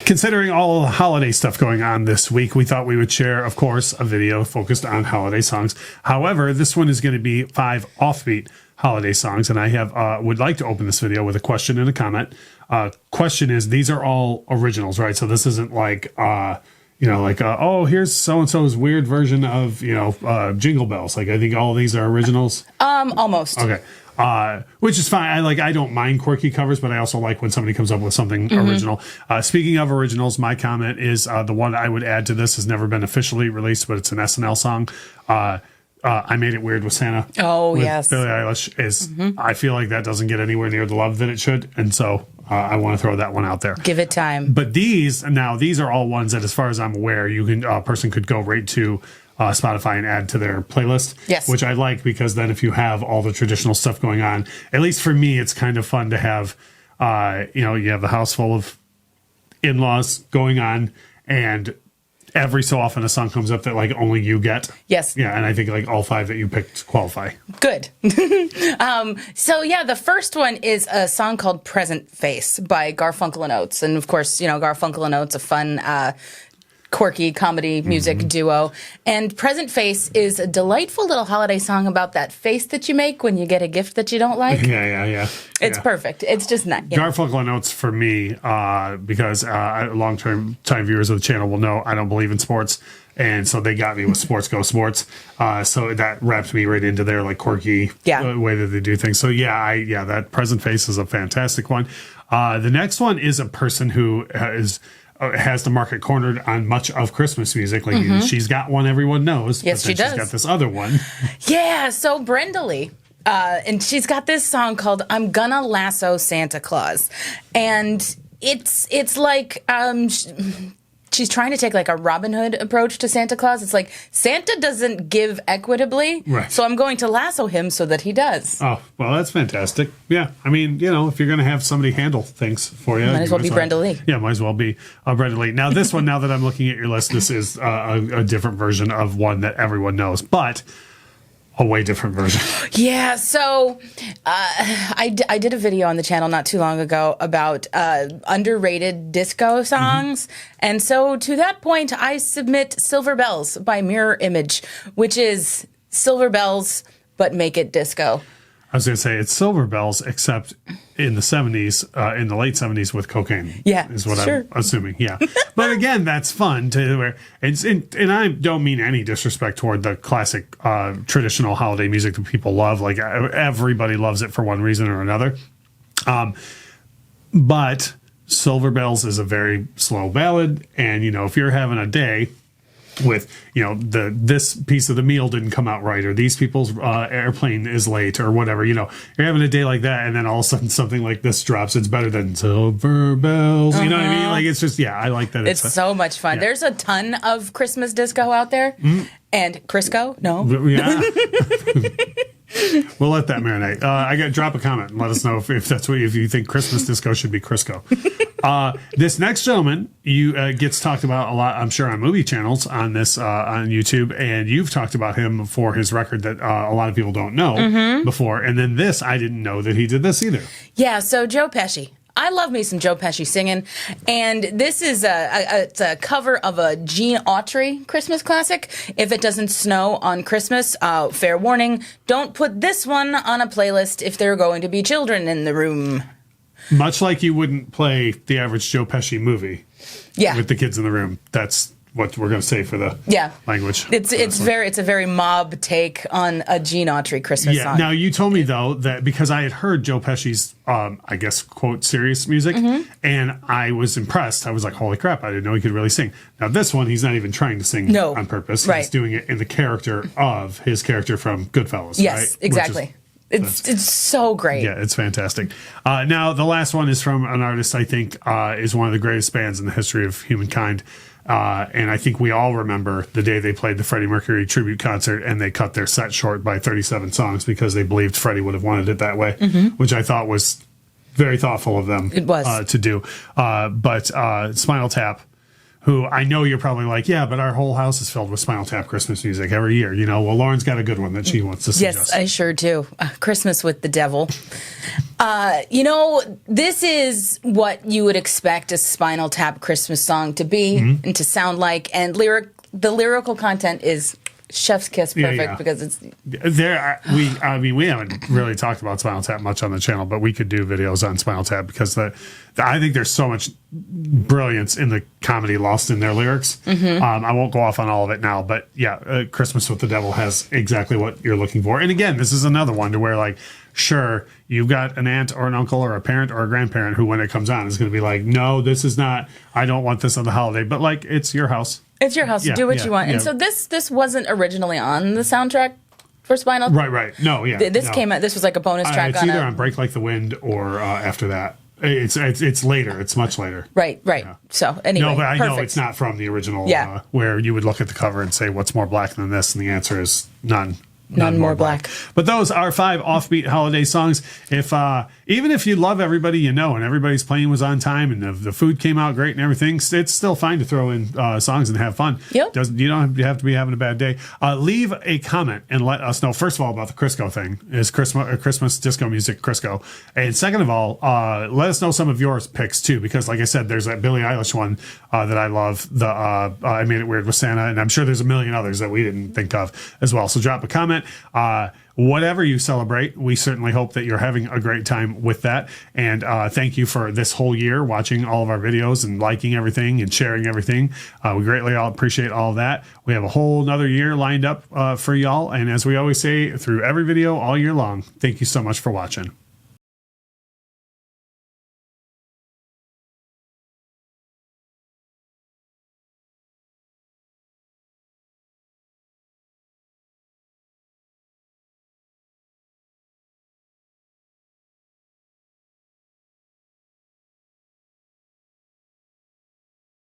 considering all the holiday stuff going on this week, we thought we would share, of course, a video focused on holiday songs. However, this one is going to be 5 Offbeat holiday songs, and I have would like to open this video with a question and a comment. Question is, these are all originals, right? So this isn't like oh, here's so and so's weird version of Jingle Bells. Like, I think all of these are originals. Almost. Okay. Which is fine. I don't mind quirky covers, but I also like when somebody comes up with something original. Speaking of originals, my comment is the one I would add to this has never been officially released, but it's an SNL song. I Made It Weird with Santa. Oh, with yes. Billie Eilish is. I feel like that doesn't get anywhere near the love that it should, and so I want to throw that one out there. Give it time. But these are all ones that, as far as I'm aware, you can a person could go right to Spotify and add to their playlist. Yes. Which I like, because then if you have all the traditional stuff going on, at least for me, it's kind of fun to have, you have a house full of in-laws going on, and every so often a song comes up that like only you get. Yes. Yeah, and I think like all 5 that you picked qualify. Good. So yeah, the first one is a song called Present Face by Garfunkel and Oates. And of course, Garfunkel and Oates, a fun quirky comedy music duo. And Present Face is a delightful little holiday song about that face that you make when you get a gift that you don't like. Yeah. It's perfect. It's just nice. Garfunkel and Oates for me, because long-term time viewers of the channel will know I don't believe in sports. And so they got me with Sports Go Sports. So that wrapped me right into their like quirky way that they do things. So that Present Face is a fantastic one. The next one is a person who has the market cornered on much of Christmas music. Like she's got one everyone knows. Yes, but then she does. She's got this other one. Yeah, so Brenda Lee. And she's got this song called "I'm Gonna Lasso Santa Claus," and it's like she's trying to take like a Robin Hood approach to Santa Claus. It's like Santa doesn't give equitably, right, so I'm going to lasso him so that he does. Oh, well, that's fantastic. Yeah, I mean, if you're going to have somebody handle things for you, might as well be Brenda Lee. Yeah, might as well be Brenda Lee. Now, this one, now that I'm looking at your list, this is a different version of one that everyone knows, but a way different version. Yeah, so I did a video on the channel not too long ago about underrated disco songs. And so to that point, I submit Silver Bells by Mirror Image, which is Silver Bells, but make it disco. I was going to say it's Silver Bells, except in the 70s, in the late 70s with cocaine. Yeah, is what I'm assuming. Yeah, but again, that's fun to where and I don't mean any disrespect toward the classic traditional holiday music that people love. Like everybody loves it for one reason or another. But Silver Bells is a very slow ballad, and if you're having a day with this piece of the meal didn't come out right, or these people's airplane is late, or whatever, you're having a day like that, and then all of a sudden something like this drops, it's better than Silver Bells. You know what I mean? Like, it's just, I like that. It's so much fun. There's a ton of Christmas disco out there. And Crisco? No. Yeah. We'll let that marinate. I got to drop a comment and let us know if that's if you think Christmas disco should be Crisco. This next gentleman gets talked about a lot, I'm sure, on movie channels on YouTube, and you've talked about him for his record that a lot of people don't know before. And then I didn't know that he did this either. Yeah, so Joe Pesci. I love me some Joe Pesci singing, and this is it's a cover of a Gene Autry Christmas classic, If It Doesn't Snow on Christmas. Fair warning, don't put this one on a playlist if there are going to be children in the room. Much like you wouldn't play the average Joe Pesci movie with the kids in the room. That's what we're going to say for the language. It's a very mob take on a Gene Autry Christmas song. Now, you told me, though, that because I had heard Joe Pesci's, I guess, quote, serious music, and I was impressed. I was like, holy crap, I didn't know he could really sing. Now, this one, he's not even trying to sing on purpose. He's doing it in the character of his character from Goodfellas. Yes, right? exactly. It's so great. Yeah, it's fantastic. Now, the last one is from an artist I think is one of the greatest bands in the history of humankind. And I think we all remember the day they played the Freddie Mercury tribute concert and they cut their set short by 37 songs because they believed Freddie would have wanted it that way, which I thought was very thoughtful of them to do. But Spinal Tap, who I know you're probably like, yeah, but our whole house is filled with Spinal Tap Christmas music every year. You know, well, Lauren's got a good one that she wants to suggest. Yes, I sure do. Christmas with the Devil. You know, this is what you would expect a Spinal Tap Christmas song to be and to sound like. And the lyrical content is chef's kiss perfect because it's there. We haven't really talked about Spinal Tap much on the channel, but we could do videos on Spinal Tap because I think there's so much brilliance in the comedy lost in their lyrics. I won't go off on all of it now, but yeah, Christmas with the Devil has exactly what you're looking for. And again, this is another one to where like, sure, you've got an aunt or an uncle or a parent or a grandparent who, when it comes on, is going to be like, no, this is not, I don't want this on the holiday, but like, it's your house. It's your house. Do what you want. And so this wasn't originally on the soundtrack for Spinal. Right. No, yeah. This came out. This was like a bonus track. It's either on Break Like the Wind or after that. It's later. It's much later. Right. Yeah. So anyway, no, but I know it's not from the original. Where you would look at the cover and say, "What's more black than this?" And the answer is none. None more black. But those are 5 offbeat holiday songs. If even if you love everybody you know and everybody's playing was on time and the food came out great and everything, it's still fine to throw in songs and have fun. Yep. You don't have to be having a bad day. Leave a comment and let us know, first of all, about the Crisco thing. Is Christmas disco music Crisco? And second of all, let us know some of your picks too, because like I said, there's that Billie Eilish one that I love. I Made It Weird with Santa, and I'm sure there's a million others that we didn't think of as well. So drop a comment. Whatever you celebrate, we certainly hope that you're having a great time with that. And thank you for this whole year watching all of our videos and liking everything and sharing everything. We greatly all appreciate all of that. We have a whole nother year lined up for y'all. And as we always say through every video all year long, thank you so much for watching.